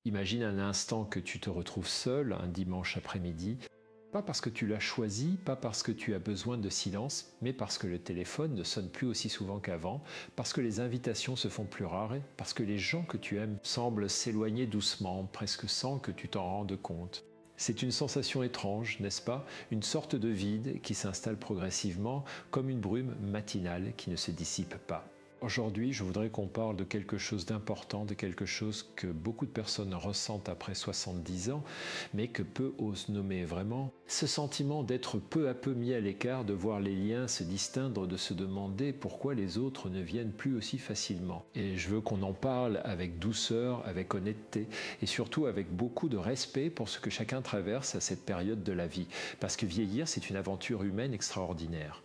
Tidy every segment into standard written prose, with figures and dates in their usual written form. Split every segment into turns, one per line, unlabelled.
Imagine un instant que tu te retrouves seul un dimanche après-midi, pas parce que tu l'as choisi, pas parce que tu as besoin de silence, mais parce que le téléphone ne sonne plus aussi souvent qu'avant, parce que les invitations se font plus rares, parce que les gens que tu aimes semblent s'éloigner doucement, presque sans que tu t'en rendes compte. C'est une sensation étrange, n'est-ce pas? Une sorte de vide qui s'installe progressivement, comme une brume matinale qui ne se dissipe pas. Aujourd'hui, je voudrais qu'on parle de quelque chose d'important, de quelque chose que beaucoup de personnes ressentent après 70 ans, mais que peu osent nommer vraiment. Ce sentiment d'être peu à peu mis à l'écart, de voir les liens se distinguer, de se demander pourquoi les autres ne viennent plus aussi facilement. Et je veux qu'on en parle avec douceur, avec honnêteté, et surtout avec beaucoup de respect pour ce que chacun traverse à cette période de la vie. Parce que vieillir, c'est une aventure humaine extraordinaire.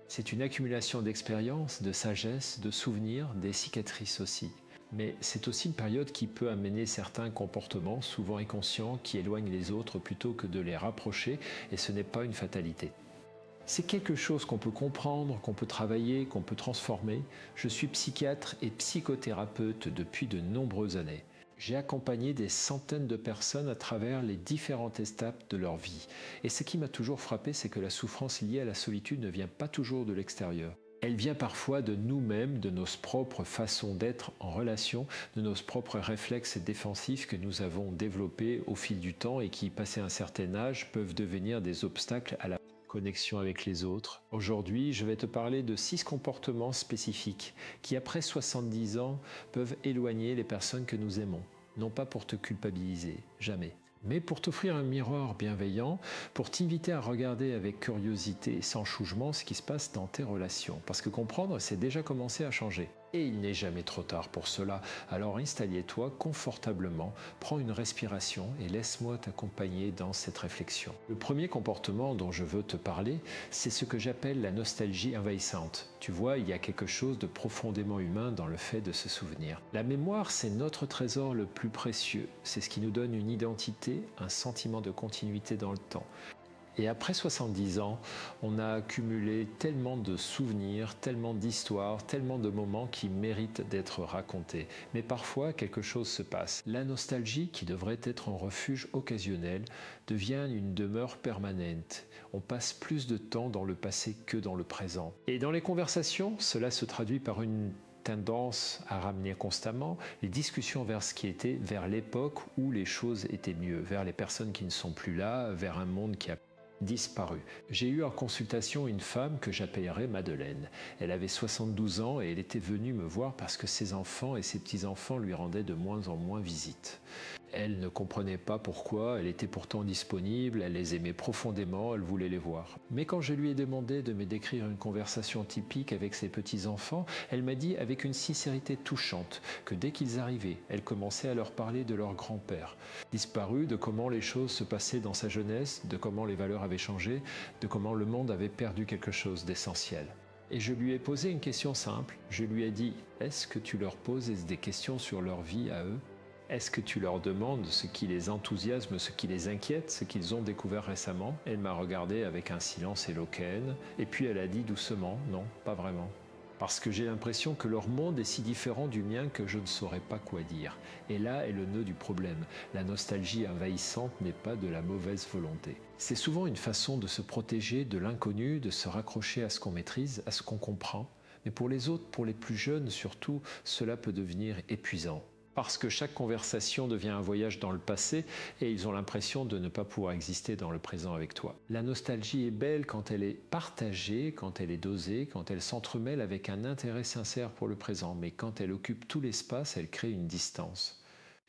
C'est une accumulation d'expériences, de sagesse, de souvenirs, des cicatrices aussi. Mais c'est aussi une période qui peut amener certains comportements, souvent inconscients, qui éloignent les autres plutôt que de les rapprocher, et ce n'est pas une fatalité. C'est quelque chose qu'on peut comprendre, qu'on peut travailler, qu'on peut transformer. Je suis psychiatre et psychothérapeute depuis de nombreuses années. J'ai accompagné des centaines de personnes à travers les différentes étapes de leur vie. Et ce qui m'a toujours frappé, c'est que la souffrance liée à la solitude ne vient pas toujours de l'extérieur. Elle vient parfois de nous-mêmes, de nos propres façons d'être en relation, de nos propres réflexes défensifs que nous avons développés au fil du temps et qui, passé un certain âge, peuvent devenir des obstacles à la connexion avec les autres. Aujourd'hui, je vais te parler de 6 comportements spécifiques qui, après 70 ans, peuvent éloigner les personnes que nous aimons. Non pas pour te culpabiliser, jamais, mais pour t'offrir un miroir bienveillant, pour t'inviter à regarder avec curiosité et sans jugement ce qui se passe dans tes relations. Parce que comprendre, c'est déjà commencer à changer. Et il n'est jamais trop tard pour cela. Alors installe-toi confortablement, prends une respiration et laisse-moi t'accompagner dans cette réflexion. Le premier comportement dont je veux te parler, c'est ce que j'appelle la nostalgie envahissante. Tu vois, il y a quelque chose de profondément humain dans le fait de se souvenir. La mémoire, c'est notre trésor le plus précieux. C'est ce qui nous donne une identité, un sentiment de continuité dans le temps. Et après 70 ans, on a accumulé tellement de souvenirs, tellement d'histoires, tellement de moments qui méritent d'être racontés. Mais parfois, quelque chose se passe. La nostalgie, qui devrait être un refuge occasionnel, devient une demeure permanente. On passe plus de temps dans le passé que dans le présent. Et dans les conversations, cela se traduit par une tendance à ramener constamment les discussions vers ce qui était, vers l'époque où les choses étaient mieux, vers les personnes qui ne sont plus là, vers un monde qui a disparu. J'ai eu en consultation une femme que j'appellerais Madeleine. Elle avait 72 ans et elle était venue me voir parce que ses enfants et ses petits-enfants lui rendaient de moins en moins visite. Elle ne comprenait pas pourquoi, elle était pourtant disponible, elle les aimait profondément, elle voulait les voir. Mais quand je lui ai demandé de me décrire une conversation typique avec ses petits-enfants, elle m'a dit avec une sincérité touchante que dès qu'ils arrivaient, elle commençait à leur parler de leur grand-père, disparu, de comment les choses se passaient dans sa jeunesse, de comment les valeurs avaient changé, de comment le monde avait perdu quelque chose d'essentiel. Et je lui ai posé une question simple, je lui ai dit « Est-ce que tu leur poses des questions sur leur vie à eux ? Est-ce que tu leur demandes ce qui les enthousiasme, ce qui les inquiète, ce qu'ils ont découvert récemment ?» Elle m'a regardé avec un silence éloquent, et puis elle a dit doucement « Non, pas vraiment. » Parce que j'ai l'impression que leur monde est si différent du mien que je ne saurais pas quoi dire. Et là est le nœud du problème. La nostalgie envahissante n'est pas de la mauvaise volonté. C'est souvent une façon de se protéger de l'inconnu, de se raccrocher à ce qu'on maîtrise, à ce qu'on comprend. Mais pour les autres, pour les plus jeunes surtout, cela peut devenir épuisant. Parce que chaque conversation devient un voyage dans le passé et ils ont l'impression de ne pas pouvoir exister dans le présent avec toi. La nostalgie est belle quand elle est partagée, quand elle est dosée, quand elle s'entremêle avec un intérêt sincère pour le présent, mais quand elle occupe tout l'espace, elle crée une distance.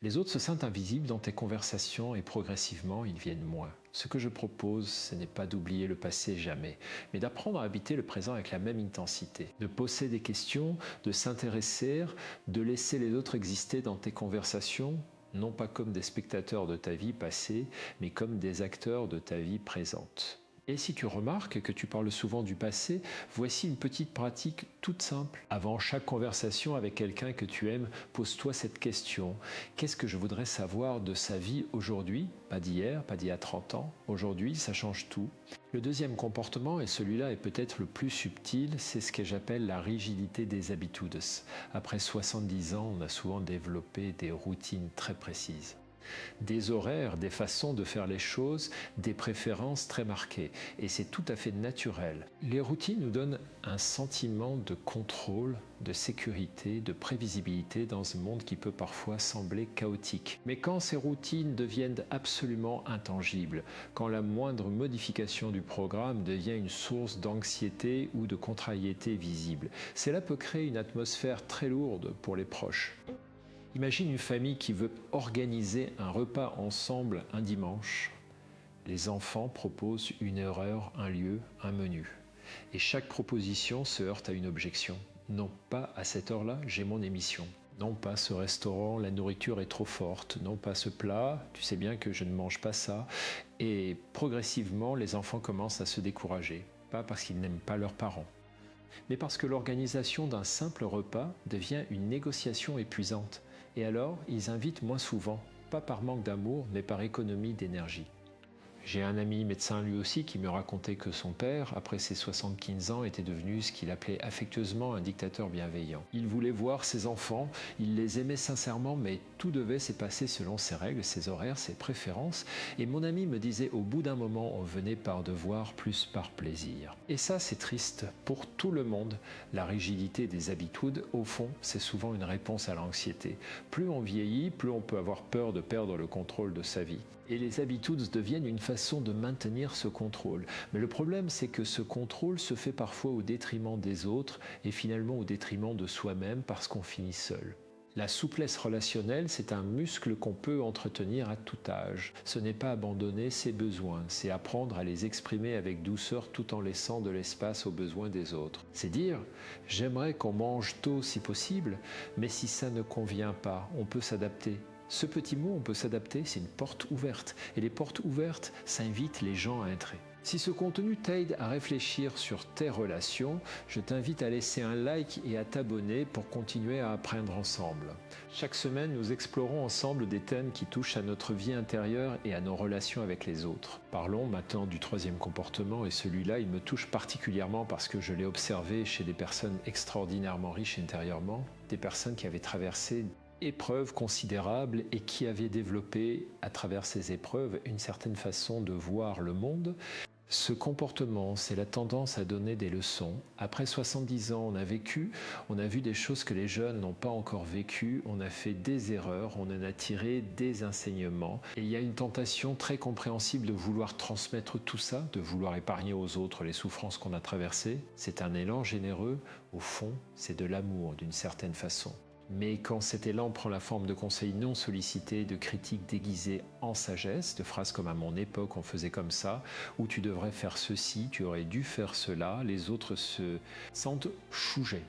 Les autres se sentent invisibles dans tes conversations et progressivement ils viennent moins. Ce que je propose, ce n'est pas d'oublier le passé jamais, mais d'apprendre à habiter le présent avec la même intensité, de poser des questions, de s'intéresser, de laisser les autres exister dans tes conversations, non pas comme des spectateurs de ta vie passée, mais comme des acteurs de ta vie présente. Et si tu remarques que tu parles souvent du passé, voici une petite pratique toute simple. Avant chaque conversation avec quelqu'un que tu aimes, pose-toi cette question. Qu'est-ce que je voudrais savoir de sa vie aujourd'hui? Pas d'hier, pas d'il y a 30 ans. Aujourd'hui, ça change tout. Le deuxième comportement, et celui-là est peut-être le plus subtil, c'est ce que j'appelle la rigidité des habitudes. Après 70 ans, on a souvent développé des routines très précises. Des horaires, des façons de faire les choses, des préférences très marquées. Et c'est tout à fait naturel. Les routines nous donnent un sentiment de contrôle, de sécurité, de prévisibilité dans un monde qui peut parfois sembler chaotique. Mais quand ces routines deviennent absolument intangibles, quand la moindre modification du programme devient une source d'anxiété ou de contrariété visible, cela peut créer une atmosphère très lourde pour les proches. Imagine une famille qui veut organiser un repas ensemble un dimanche. Les enfants proposent une heure, un lieu, un menu. Et chaque proposition se heurte à une objection. Non, pas à cette heure-là, j'ai mon émission. Non, pas ce restaurant, la nourriture est trop forte. Non, pas ce plat, tu sais bien que je ne mange pas ça. Et progressivement, les enfants commencent à se décourager. Pas parce qu'ils n'aiment pas leurs parents, mais parce que l'organisation d'un simple repas devient une négociation épuisante. Et alors, ils invitent moins souvent, pas par manque d'amour, mais par économie d'énergie. J'ai un ami médecin lui aussi qui me racontait que son père, après ses 75 ans, était devenu ce qu'il appelait affectueusement un dictateur bienveillant. Il voulait voir ses enfants, il les aimait sincèrement, mais tout devait se passer selon ses règles, ses horaires, ses préférences. Et mon ami me disait, au bout d'un moment, on venait par devoir plus par plaisir. Et ça, c'est triste pour tout le monde. La rigidité des habitudes, au fond, c'est souvent une réponse à l'anxiété. Plus on vieillit, plus on peut avoir peur de perdre le contrôle de sa vie. Et les habitudes deviennent une façon de maintenir ce contrôle. Mais le problème, c'est que ce contrôle se fait parfois au détriment des autres et finalement au détriment de soi-même parce qu'on finit seul. La souplesse relationnelle, c'est un muscle qu'on peut entretenir à tout âge. Ce n'est pas abandonner ses besoins, c'est apprendre à les exprimer avec douceur tout en laissant de l'espace aux besoins des autres. C'est dire, j'aimerais qu'on mange tôt si possible, mais si ça ne convient pas, on peut s'adapter. Ce petit mot, on peut s'adapter, c'est une porte ouverte. Et les portes ouvertes, ça invite les gens à entrer. Si ce contenu t'aide à réfléchir sur tes relations, je t'invite à laisser un like et à t'abonner pour continuer à apprendre ensemble. Chaque semaine, nous explorons ensemble des thèmes qui touchent à notre vie intérieure et à nos relations avec les autres. Parlons maintenant du troisième comportement et celui-là, il me touche particulièrement parce que je l'ai observé chez des personnes extraordinairement riches intérieurement, des personnes qui avaient traversé épreuves considérables et qui avaient développé à travers ces épreuves une certaine façon de voir le monde. Ce comportement, c'est la tendance à donner des leçons. Après 70 ans, on a vécu, on a vu des choses que les jeunes n'ont pas encore vécues, on a fait des erreurs, on en a tiré des enseignements. Et il y a une tentation très compréhensible de vouloir transmettre tout ça, de vouloir épargner aux autres les souffrances qu'on a traversées. C'est un élan généreux, au fond, c'est de l'amour d'une certaine façon. Mais quand cet élan prend la forme de conseils non sollicités, de critiques déguisées en sagesse, de phrases comme à mon époque on faisait comme ça, ou tu devrais faire ceci, tu aurais dû faire cela, les autres se sentent chougés.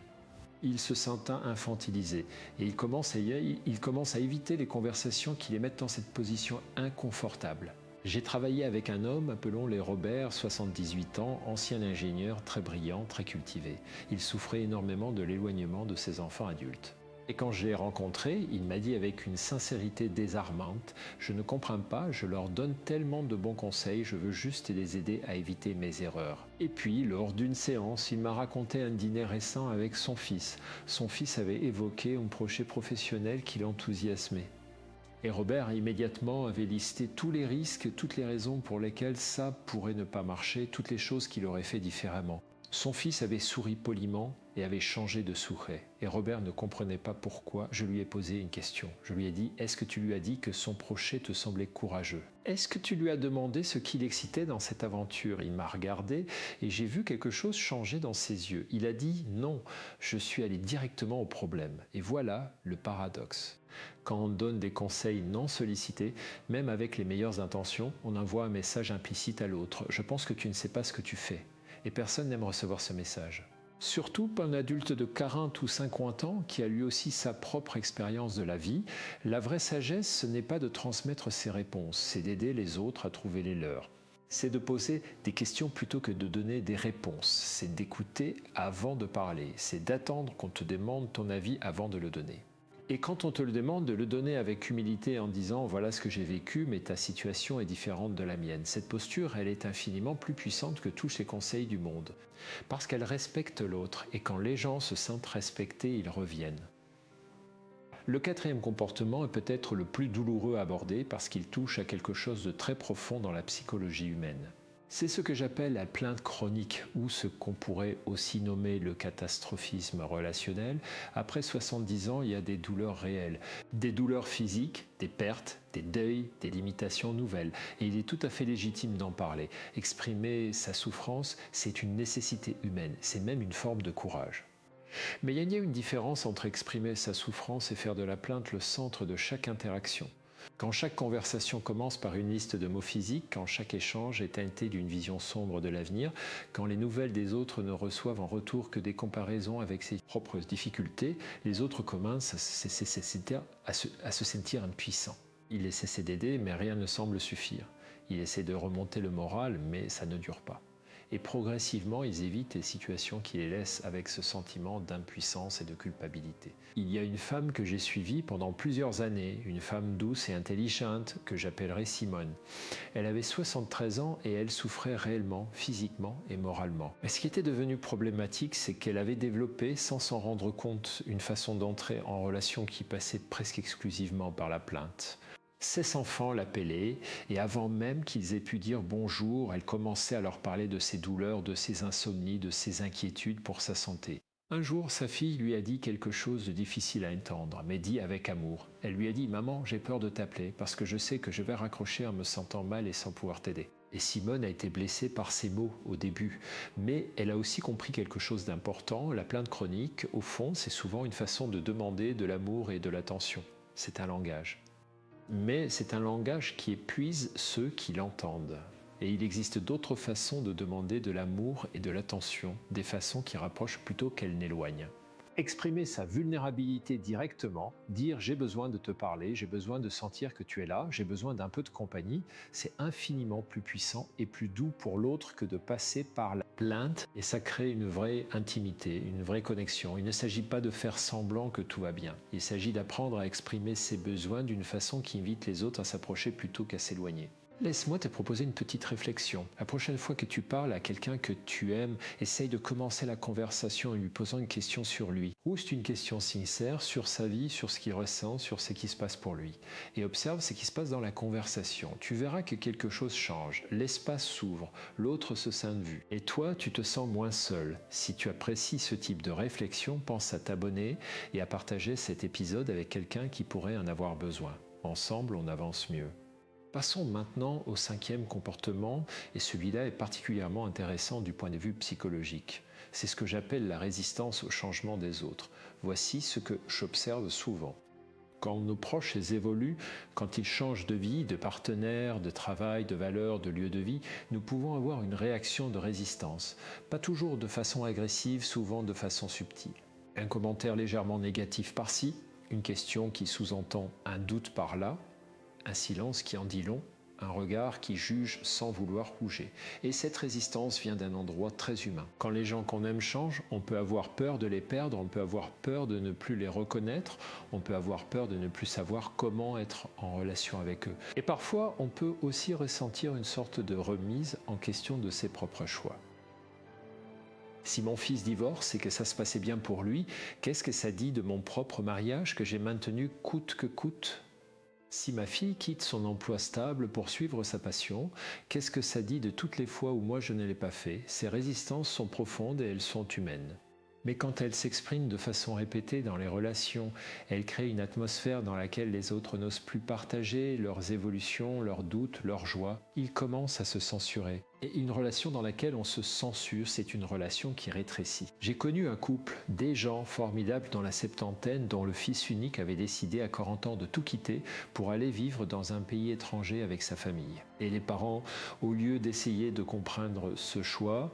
Ils se sentent infantilisés et ils commencent à éviter les conversations qui les mettent dans cette position inconfortable. J'ai travaillé avec un homme, appelons-le Robert, 78 ans, ancien ingénieur, très brillant, très cultivé. Il souffrait énormément de l'éloignement de ses enfants adultes. Et quand je l'ai rencontré, il m'a dit avec une sincérité désarmante, « Je ne comprends pas, je leur donne tellement de bons conseils, je veux juste les aider à éviter mes erreurs. » Et puis, lors d'une séance, il m'a raconté un dîner récent avec son fils. Son fils avait évoqué un projet professionnel qui l'enthousiasmait. Et Robert immédiatement avait listé tous les risques, toutes les raisons pour lesquelles ça pourrait ne pas marcher, toutes les choses qu'il aurait fait différemment. Son fils avait souri poliment et avait changé de souhait. Et Robert ne comprenait pas pourquoi. Je lui ai posé une question. Je lui ai dit, est-ce que tu lui as dit que son projet te semblait courageux? Est-ce que tu lui as demandé ce qui l'excitait dans cette aventure? Il m'a regardé et j'ai vu quelque chose changer dans ses yeux. Il a dit, non, je suis allé directement au problème. Et voilà le paradoxe. Quand on donne des conseils non sollicités, même avec les meilleures intentions, on envoie un message implicite à l'autre. Je pense que tu ne sais pas ce que tu fais. Et personne n'aime recevoir ce message. Surtout pas un adulte de 40 ou 50 ans qui a lui aussi sa propre expérience de la vie. La vraie sagesse, ce n'est pas de transmettre ses réponses, c'est d'aider les autres à trouver les leurs. C'est de poser des questions plutôt que de donner des réponses. C'est d'écouter avant de parler. C'est d'attendre qu'on te demande ton avis avant de le donner. Et quand on te le demande, de le donner avec humilité en disant « voilà ce que j'ai vécu, mais ta situation est différente de la mienne ». Cette posture, elle est infiniment plus puissante que tous les conseils du monde. Parce qu'elle respecte l'autre, et quand les gens se sentent respectés, ils reviennent. Le quatrième comportement est peut-être le plus douloureux à aborder parce qu'il touche à quelque chose de très profond dans la psychologie humaine. C'est ce que j'appelle la plainte chronique ou ce qu'on pourrait aussi nommer le catastrophisme relationnel. Après 70 ans, il y a des douleurs réelles, des douleurs physiques, des pertes, des deuils, des limitations nouvelles. Et il est tout à fait légitime d'en parler. Exprimer sa souffrance, c'est une nécessité humaine, c'est même une forme de courage. Mais il y a une différence entre exprimer sa souffrance et faire de la plainte le centre de chaque interaction. Quand chaque conversation commence par une liste de mots physiques, quand chaque échange est teinté d'une vision sombre de l'avenir, quand les nouvelles des autres ne reçoivent en retour que des comparaisons avec ses propres difficultés, les autres commencent à se sentir impuissants. Ils essaient d'aider, mais rien ne semble suffire. Ils essaient de remonter le moral, mais ça ne dure pas. Et progressivement, ils évitent les situations qui les laissent avec ce sentiment d'impuissance et de culpabilité. Il y a une femme que j'ai suivie pendant plusieurs années, une femme douce et intelligente que j'appellerais Simone. Elle avait 73 ans et elle souffrait réellement, physiquement et moralement. Mais ce qui était devenu problématique, c'est qu'elle avait développé, sans s'en rendre compte, une façon d'entrer en relation qui passait presque exclusivement par la plainte. Ses enfants l'appelaient et avant même qu'ils aient pu dire bonjour, elle commençait à leur parler de ses douleurs, de ses insomnies, de ses inquiétudes pour sa santé. Un jour, sa fille lui a dit quelque chose de difficile à entendre, mais dit avec amour. Elle lui a dit « Maman, j'ai peur de t'appeler parce que je sais que je vais raccrocher en me sentant mal et sans pouvoir t'aider. » Et Simone a été blessée par ces mots au début, mais elle a aussi compris quelque chose d'important. La plainte chronique, au fond, c'est souvent une façon de demander de l'amour et de l'attention. C'est un langage. Mais c'est un langage qui épuise ceux qui l'entendent. Et il existe d'autres façons de demander de l'amour et de l'attention, des façons qui rapprochent plutôt qu'elles n'éloignent. Exprimer sa vulnérabilité directement, dire j'ai besoin de te parler, j'ai besoin de sentir que tu es là, j'ai besoin d'un peu de compagnie, c'est infiniment plus puissant et plus doux pour l'autre que de passer par la plainte et ça crée une vraie intimité, une vraie connexion. Il ne s'agit pas de faire semblant que tout va bien, il s'agit d'apprendre à exprimer ses besoins d'une façon qui invite les autres à s'approcher plutôt qu'à s'éloigner. Laisse-moi te proposer une petite réflexion. La prochaine fois que tu parles à quelqu'un que tu aimes, essaye de commencer la conversation en lui posant une question sur lui. Ou c'est une question sincère sur sa vie, sur ce qu'il ressent, sur ce qui se passe pour lui. Et observe ce qui se passe dans la conversation. Tu verras que quelque chose change. L'espace s'ouvre, l'autre se sent vu. Et toi, tu te sens moins seul. Si tu apprécies ce type de réflexion, pense à t'abonner et à partager cet épisode avec quelqu'un qui pourrait en avoir besoin. Ensemble, on avance mieux. Passons maintenant au cinquième comportement, et celui-là est particulièrement intéressant du point de vue psychologique. C'est ce que j'appelle la résistance au changement des autres. Voici ce que j'observe souvent. Quand nos proches évoluent, quand ils changent de vie, de partenaire, de travail, de valeur, de lieu de vie, nous pouvons avoir une réaction de résistance. Pas toujours de façon agressive, souvent de façon subtile. Un commentaire légèrement négatif par-ci, une question qui sous-entend un doute par-là, un silence qui en dit long, un regard qui juge sans vouloir bouger. Et cette résistance vient d'un endroit très humain. Quand les gens qu'on aime changent, on peut avoir peur de les perdre, on peut avoir peur de ne plus les reconnaître, on peut avoir peur de ne plus savoir comment être en relation avec eux. Et parfois, on peut aussi ressentir une sorte de remise en question de ses propres choix. Si mon fils divorce et que ça se passait bien pour lui, qu'est-ce que ça dit de mon propre mariage que j'ai maintenu coûte que coûte ? Si ma fille quitte son emploi stable pour suivre sa passion, qu'est-ce que ça dit de toutes les fois où moi je ne l'ai pas fait ? Ces résistances sont profondes et elles sont humaines. Mais quand elles s'expriment de façon répétée dans les relations, elles créent une atmosphère dans laquelle les autres n'osent plus partager leurs évolutions, leurs doutes, leurs joies. Ils commencent à se censurer. Et une relation dans laquelle on se censure, c'est une relation qui rétrécit. J'ai connu un couple, des gens formidables dans la septantaine, dont le fils unique avait décidé à 40 ans de tout quitter pour aller vivre dans un pays étranger avec sa famille. Et les parents, au lieu d'essayer de comprendre ce choix,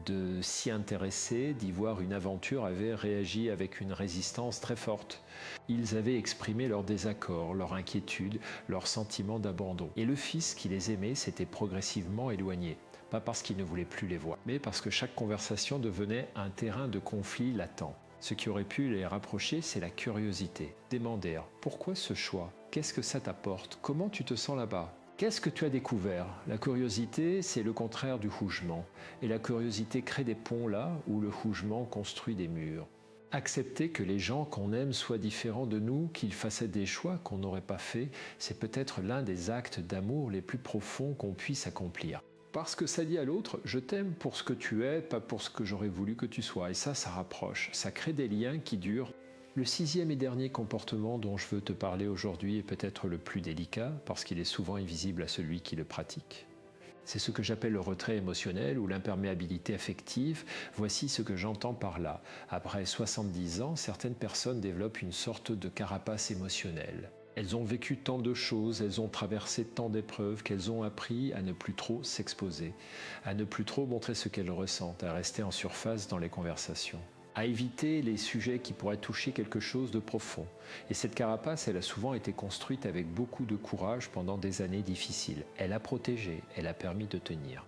de s'y intéresser, d'y voir une aventure, avaient réagi avec une résistance très forte. Ils avaient exprimé leur désaccord, leur inquiétude, leur sentiment d'abandon. Et le fils qui les aimait s'était progressivement éloigné. Pas parce qu'il ne voulait plus les voir, mais parce que chaque conversation devenait un terrain de conflit latent. Ce qui aurait pu les rapprocher, c'est la curiosité. Demandèrent « Pourquoi ce choix? Qu'est-ce que ça t'apporte? Comment tu te sens là-bas ?» Qu'est-ce que tu as découvert? La curiosité, c'est le contraire du jugement. Et la curiosité crée des ponts là où le jugement construit des murs. Accepter que les gens qu'on aime soient différents de nous, qu'ils fassent des choix qu'on n'aurait pas faits, c'est peut-être l'un des actes d'amour les plus profonds qu'on puisse accomplir. Parce que ça dit à l'autre, je t'aime pour ce que tu es, pas pour ce que j'aurais voulu que tu sois. Et ça rapproche, ça crée des liens qui durent. Le sixième et dernier comportement dont je veux te parler aujourd'hui est peut-être le plus délicat, parce qu'il est souvent invisible à celui qui le pratique. C'est ce que j'appelle le retrait émotionnel ou l'imperméabilité affective. Voici ce que j'entends par là. Après 70 ans, certaines personnes développent une sorte de carapace émotionnelle. Elles ont vécu tant de choses, elles ont traversé tant d'épreuves qu'elles ont appris à ne plus trop s'exposer, à ne plus trop montrer ce qu'elles ressentent, à rester en surface dans les conversations, à éviter les sujets qui pourraient toucher quelque chose de profond. Et cette carapace, elle a souvent été construite avec beaucoup de courage pendant des années difficiles. Elle a protégé, elle a permis de tenir.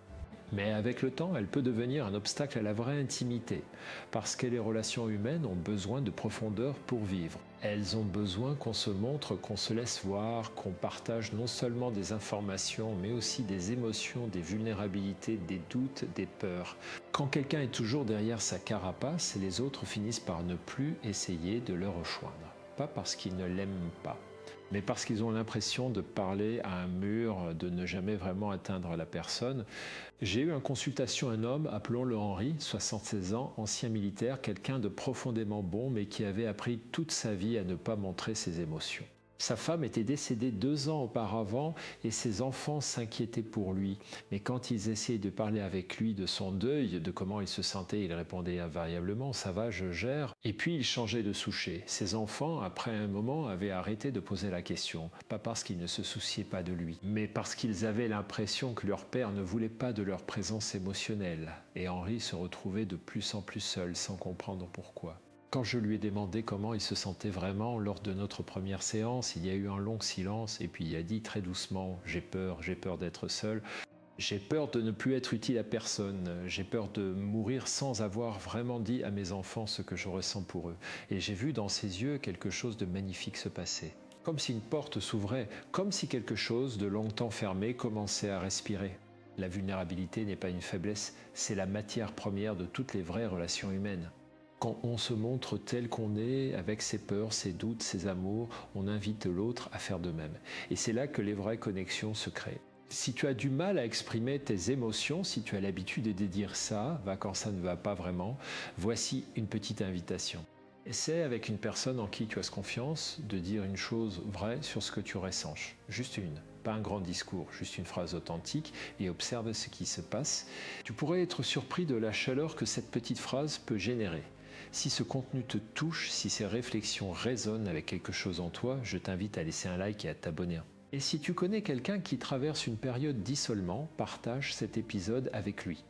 Mais avec le temps, elle peut devenir un obstacle à la vraie intimité, parce que les relations humaines ont besoin de profondeur pour vivre. Elles ont besoin qu'on se montre, qu'on se laisse voir, qu'on partage non seulement des informations, mais aussi des émotions, des vulnérabilités, des doutes, des peurs. Quand quelqu'un est toujours derrière sa carapace, les autres finissent par ne plus essayer de le rejoindre. Pas parce qu'ils ne l'aiment pas, mais parce qu'ils ont l'impression de parler à un mur, de ne jamais vraiment atteindre la personne. J'ai eu en consultation un homme, appelons-le Henri, 76 ans, ancien militaire, quelqu'un de profondément bon, mais qui avait appris toute sa vie à ne pas montrer ses émotions. Sa femme était décédée 2 ans auparavant et ses enfants s'inquiétaient pour lui. Mais quand ils essayaient de parler avec lui de son deuil, de comment il se sentait, il répondait invariablement « ça va, je gère ». Et puis il changeait de souchet. Ses enfants, après un moment, avaient arrêté de poser la question. Pas parce qu'ils ne se souciaient pas de lui, mais parce qu'ils avaient l'impression que leur père ne voulait pas de leur présence émotionnelle. Et Henri se retrouvait de plus en plus seul, sans comprendre pourquoi. Quand je lui ai demandé comment il se sentait vraiment lors de notre première séance, il y a eu un long silence et puis il a dit très doucement « j'ai peur d'être seul, j'ai peur de ne plus être utile à personne, j'ai peur de mourir sans avoir vraiment dit à mes enfants ce que je ressens pour eux ». Et j'ai vu dans ses yeux quelque chose de magnifique se passer. Comme si une porte s'ouvrait, comme si quelque chose de longtemps fermé commençait à respirer. La vulnérabilité n'est pas une faiblesse, c'est la matière première de toutes les vraies relations humaines. Quand on se montre tel qu'on est, avec ses peurs, ses doutes, ses amours, on invite l'autre à faire de même. Et c'est là que les vraies connexions se créent. Si tu as du mal à exprimer tes émotions, si tu as l'habitude de dire ça, va quand ça ne va pas vraiment, voici une petite invitation. Essaie avec une personne en qui tu as confiance de dire une chose vraie sur ce que tu ressens. Juste une. Pas un grand discours, juste une phrase authentique et observe ce qui se passe. Tu pourrais être surpris de la chaleur que cette petite phrase peut générer. Si ce contenu te touche, si ces réflexions résonnent avec quelque chose en toi, je t'invite à laisser un like et à t'abonner. Et si tu connais quelqu'un qui traverse une période d'isolement, partage cet épisode avec lui.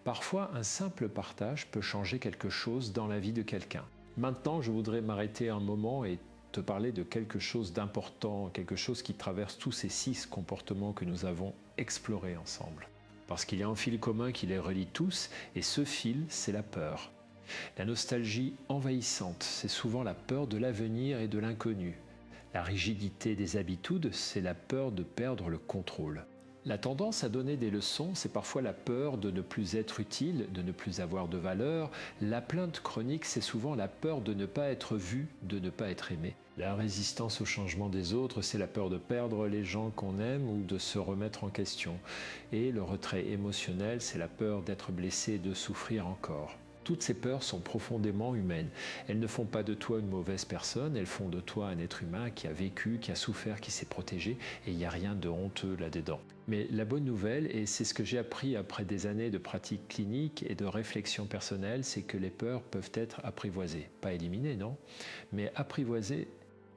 Parfois, un simple partage peut changer quelque chose dans la vie de quelqu'un. Maintenant, je voudrais m'arrêter un moment et te parler de quelque chose d'important, quelque chose qui traverse tous ces 6 comportements que nous avons explorés ensemble. Parce qu'il y a un fil commun qui les relie tous, et ce fil, c'est la peur. La nostalgie envahissante, c'est souvent la peur de l'avenir et de l'inconnu. La rigidité des habitudes, c'est la peur de perdre le contrôle. La tendance à donner des leçons, c'est parfois la peur de ne plus être utile, de ne plus avoir de valeur. La plainte chronique, c'est souvent la peur de ne pas être vu, de ne pas être aimé. La résistance au changement des autres, c'est la peur de perdre les gens qu'on aime ou de se remettre en question. Et le retrait émotionnel, c'est la peur d'être blessé et de souffrir encore. Toutes ces peurs sont profondément humaines. Elles ne font pas de toi une mauvaise personne, elles font de toi un être humain qui a vécu, qui a souffert, qui s'est protégé, et il n'y a rien de honteux là-dedans. Mais la bonne nouvelle, et c'est ce que j'ai appris après des années de pratique clinique et de réflexion personnelle, c'est que les peurs peuvent être apprivoisées. Pas éliminées, non, mais apprivoisées.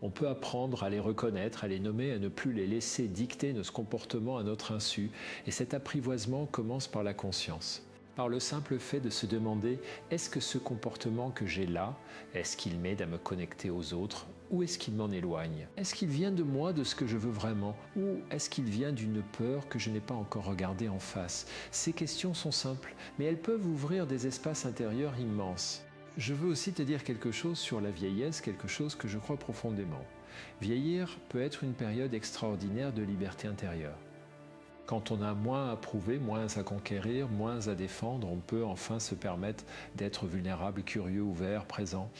On peut apprendre à les reconnaître, à les nommer, à ne plus les laisser dicter notre comportement à notre insu. Et cet apprivoisement commence par la conscience. par le simple fait de se demander est-ce que ce comportement que j'ai là, est-ce qu'il m'aide à me connecter aux autres ou est-ce qu'il m'en éloigne? Est-ce qu'il vient de moi, de ce que je veux vraiment, ou est-ce qu'il vient d'une peur que je n'ai pas encore regardée en face? Ces questions sont simples, mais elles peuvent ouvrir des espaces intérieurs immenses. Je veux aussi te dire quelque chose sur la vieillesse, quelque chose que je crois profondément. Vieillir peut être une période extraordinaire de liberté intérieure. Quand on a moins à prouver, moins à conquérir, moins à défendre, on peut enfin se permettre d'être vulnérable, curieux, ouvert, présent.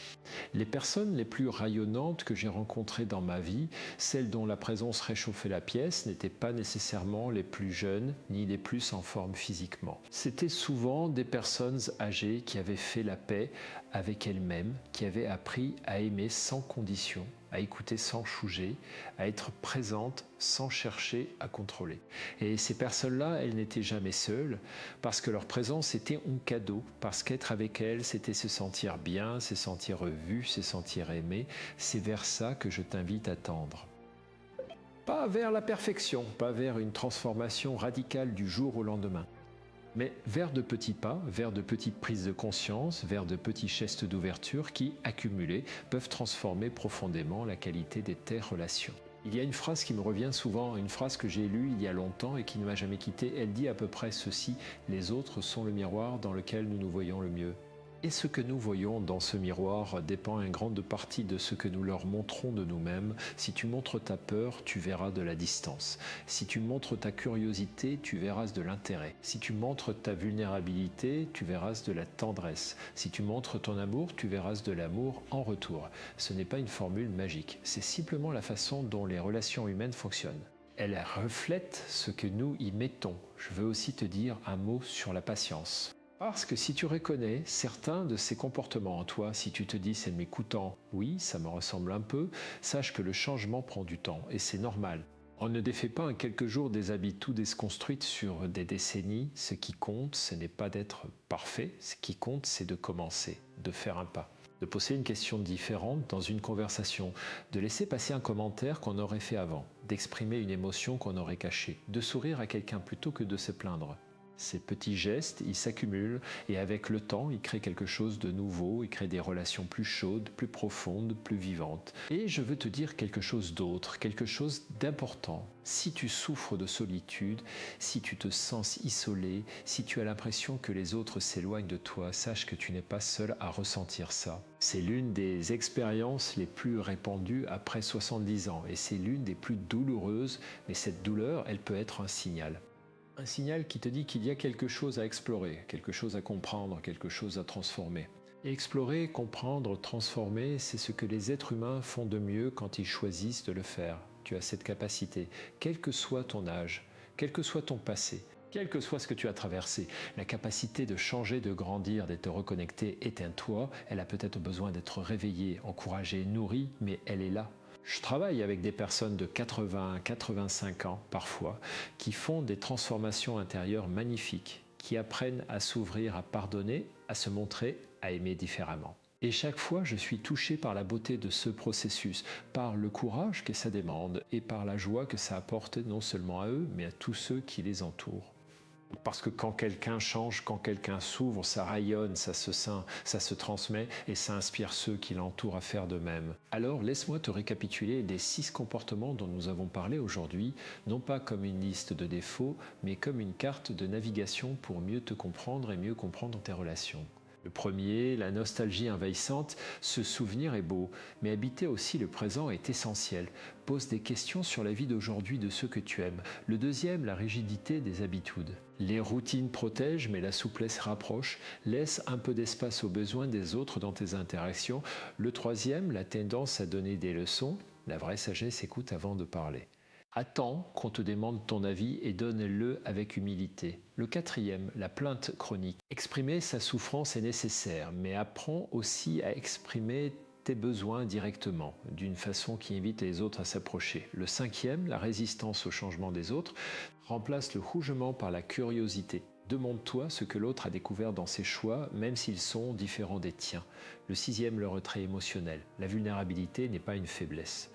Les personnes les plus rayonnantes que j'ai rencontrées dans ma vie, celles dont la présence réchauffait la pièce, n'étaient pas nécessairement les plus jeunes ni les plus en forme physiquement. C'était souvent des personnes âgées qui avaient fait la paix avec elles-mêmes, qui avaient appris à aimer sans condition, à écouter sans chouger, à être présente sans chercher à contrôler. Et ces personnes-là, elles n'étaient jamais seules, parce que leur présence était un cadeau, parce qu'être avec elles, c'était se sentir bien, se sentir vu, se sentir aimé. C'est vers ça que je t'invite à tendre. Pas vers la perfection, pas vers une transformation radicale du jour au lendemain, mais vers de petits pas, vers de petites prises de conscience, vers de petits gestes d'ouverture qui, accumulés, peuvent transformer profondément la qualité de tes relations. Il y a une phrase qui me revient souvent, une phrase que j'ai lue il y a longtemps et qui ne m'a jamais quitté. Elle dit à peu près ceci: les autres sont le miroir dans lequel nous nous voyons le mieux. Et ce que nous voyons dans ce miroir dépend en grande partie de ce que nous leur montrons de nous-mêmes. Si tu montres ta peur, tu verras de la distance. Si tu montres ta curiosité, tu verras de l'intérêt. Si tu montres ta vulnérabilité, tu verras de la tendresse. Si tu montres ton amour, tu verras de l'amour en retour. Ce n'est pas une formule magique, c'est simplement la façon dont les relations humaines fonctionnent. Elle reflète ce que nous y mettons. Je veux aussi te dire un mot sur la patience. Parce que si tu reconnais certains de ces comportements en toi, si tu te dis c'est m'écoutant, oui, ça me ressemble un peu, sache que le changement prend du temps et c'est normal. On ne défait pas en quelques jours des habitudes construites sur des décennies. Ce qui compte, ce n'est pas d'être parfait, ce qui compte, c'est de commencer, de faire un pas, de poser une question différente dans une conversation, de laisser passer un commentaire qu'on aurait fait avant, d'exprimer une émotion qu'on aurait cachée, de sourire à quelqu'un plutôt que de se plaindre. Ces petits gestes, ils s'accumulent et avec le temps, ils créent quelque chose de nouveau, ils créent des relations plus chaudes, plus profondes, plus vivantes. Et je veux te dire quelque chose d'autre, quelque chose d'important. Si tu souffres de solitude, si tu te sens isolé, si tu as l'impression que les autres s'éloignent de toi, sache que tu n'es pas seul à ressentir ça. C'est l'une des expériences les plus répandues après 70 ans et c'est l'une des plus douloureuses, mais cette douleur, elle peut être un signal. Un signal qui te dit qu'il y a quelque chose à explorer, quelque chose à comprendre, quelque chose à transformer. Et explorer, comprendre, transformer, c'est ce que les êtres humains font de mieux quand ils choisissent de le faire. Tu as cette capacité, quel que soit ton âge, quel que soit ton passé, quel que soit ce que tu as traversé, la capacité de changer, de grandir, d'être reconnecté est en toi. Elle a peut-être besoin d'être réveillée, encouragée, nourrie, mais elle est là. Je travaille avec des personnes de 80, 85 ans parfois, qui font des transformations intérieures magnifiques, qui apprennent à s'ouvrir, à pardonner, à se montrer, à aimer différemment. Et chaque fois, je suis touché par la beauté de ce processus, par le courage que ça demande et par la joie que ça apporte non seulement à eux, mais à tous ceux qui les entourent. Parce que quand quelqu'un change, quand quelqu'un s'ouvre, ça rayonne, ça se sent, ça se transmet et ça inspire ceux qui l'entourent à faire de même. Alors laisse-moi te récapituler les 6 comportements dont nous avons parlé aujourd'hui, non pas comme une liste de défauts, mais comme une carte de navigation pour mieux te comprendre et mieux comprendre tes relations. Le premier, la nostalgie envahissante, ce souvenir est beau, mais habiter aussi le présent est essentiel. Pose des questions sur la vie d'aujourd'hui de ceux que tu aimes. Le deuxième, la rigidité des habitudes. Les routines protègent, mais la souplesse rapproche. Laisse un peu d'espace aux besoins des autres dans tes interactions. Le troisième, la tendance à donner des leçons. La vraie sagesse écoute avant de parler. Attends qu'on te demande ton avis et donne-le avec humilité. Le quatrième, la plainte chronique. Exprimer sa souffrance est nécessaire, mais apprends aussi à exprimer tes besoins directement, d'une façon qui invite les autres à s'approcher. Le cinquième, la résistance au changement des autres, remplace le jugement par la curiosité. Demande-toi ce que l'autre a découvert dans ses choix, même s'ils sont différents des tiens. Le sixième, le retrait émotionnel. La vulnérabilité n'est pas une faiblesse.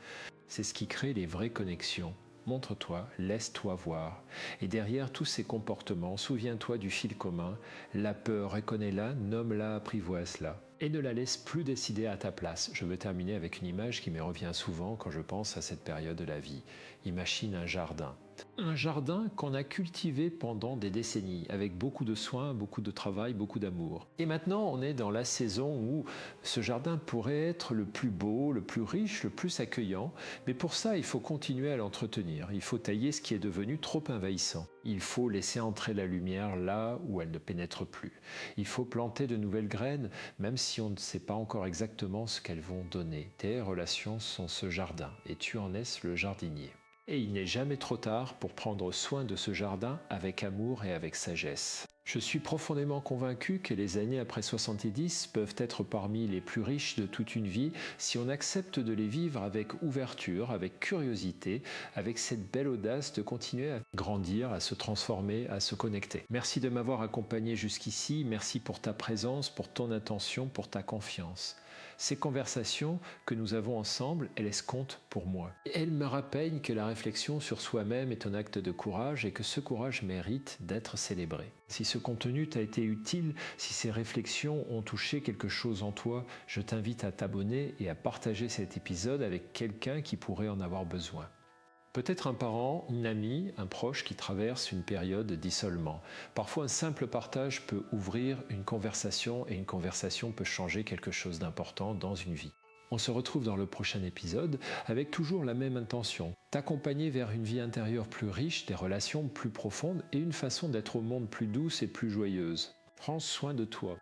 C'est ce qui crée les vraies connexions. Montre-toi, laisse-toi voir. Et derrière tous ces comportements, souviens-toi du fil commun. La peur, reconnais-la, nomme-la, apprivoise-la. Et ne la laisse plus décider à ta place. Je veux terminer avec une image qui me revient souvent quand je pense à cette période de la vie. Imagine un jardin. Un jardin qu'on a cultivé pendant des décennies, avec beaucoup de soins, beaucoup de travail, beaucoup d'amour. Et maintenant, on est dans la saison où ce jardin pourrait être le plus beau, le plus riche, le plus accueillant, mais pour ça, il faut continuer à l'entretenir. Il faut tailler ce qui est devenu trop envahissant. Il faut laisser entrer la lumière là où elle ne pénètre plus. Il faut planter de nouvelles graines, même si on ne sait pas encore exactement ce qu'elles vont donner. Tes relations sont ce jardin, et tu en es le jardinier. Et il n'est jamais trop tard pour prendre soin de ce jardin avec amour et avec sagesse. Je suis profondément convaincu que les années après 70 peuvent être parmi les plus riches de toute une vie si on accepte de les vivre avec ouverture, avec curiosité, avec cette belle audace de continuer à grandir, à se transformer, à se connecter. Merci de m'avoir accompagné jusqu'ici, merci pour ta présence, pour ton attention, pour ta confiance. Ces conversations que nous avons ensemble, elles comptent pour moi. Elles me rappellent que la réflexion sur soi-même est un acte de courage et que ce courage mérite d'être célébré. Si ce contenu t'a été utile, si ces réflexions ont touché quelque chose en toi, je t'invite à t'abonner et à partager cet épisode avec quelqu'un qui pourrait en avoir besoin. Peut-être un parent, une amie, un proche qui traverse une période d'isolement. Parfois, un simple partage peut ouvrir une conversation et une conversation peut changer quelque chose d'important dans une vie. On se retrouve dans le prochain épisode avec toujours la même intention, t'accompagner vers une vie intérieure plus riche, des relations plus profondes et une façon d'être au monde plus douce et plus joyeuse. Prends soin de toi.